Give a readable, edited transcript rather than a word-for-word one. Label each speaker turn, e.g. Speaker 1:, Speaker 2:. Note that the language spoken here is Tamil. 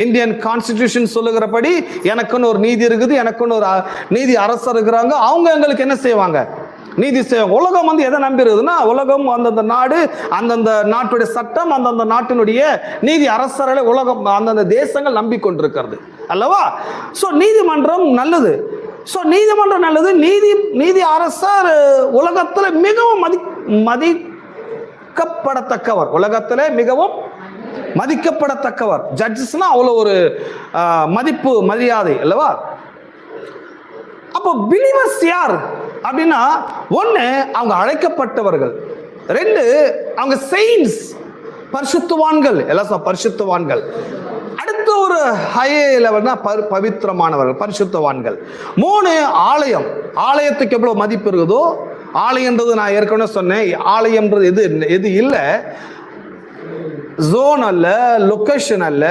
Speaker 1: இந்தியன் கான்ஸ்டிடியூஷன் சொல்லுகிறபடி எனக்குன்னு ஒரு நீதி இருக்குது, எனக்குன்னு ஒரு நீதி அரசர் இருக்கிறாங்க. அவங்க எங்களுக்கு என்ன செய்வாங்க? நீதி செய்வாங்க. உலகம் வந்து எதை நம்பி இருக்குதுன்னா, உலகம் அந்தந்த நாடு, அந்தந்த நாட்டுடைய சட்டம், அந்தந்த நாட்டினுடைய நீதி அரசர்களை உலகம் அந்தந்த தேசங்கள் நம்பிக்கொண்டிருக்கிறது அல்லவா? ஸோ நீதிமன்றம் நல்லது. ஸோ நீதிமன்றம் நல்லது. நீதி அரசர் உலகத்தில் மிகவும் மதிக்கப்படத்தக்கவர். உலகத்திலே மிகவும் மதிக்கப்படத்தக்கவர். ஜட்ஜஸ்னா அவ்வளோ ஒரு மதிப்பு மரியாதை அல்லவா? அப்போ பிலீவர்ஸ் யார் அப்படின்னா, ஒன்று அவங்க அழைக்கப்பட்டவர்கள், ரெண்டு அவங்க செயின்ஸ் பரிசுத்தவான்கள், எல்லாம் பரிசுத்தவான்கள். அடுத்த ஒரு ஹை லெவல்னா பவித்திரமானவர்கள் பரிசுத்தவான்கள். மூணு ஆலயம். ஆலயத்துக்கு எவ்வளவு மதிப்பு இருக்குதோ, ஆலயன்றது நான் ஏற்கனவே சொன்னேன், ஆலயம்ன்றது எது இல்லை, ஜோன் அல்ல, லொகேஷன் அல்ல.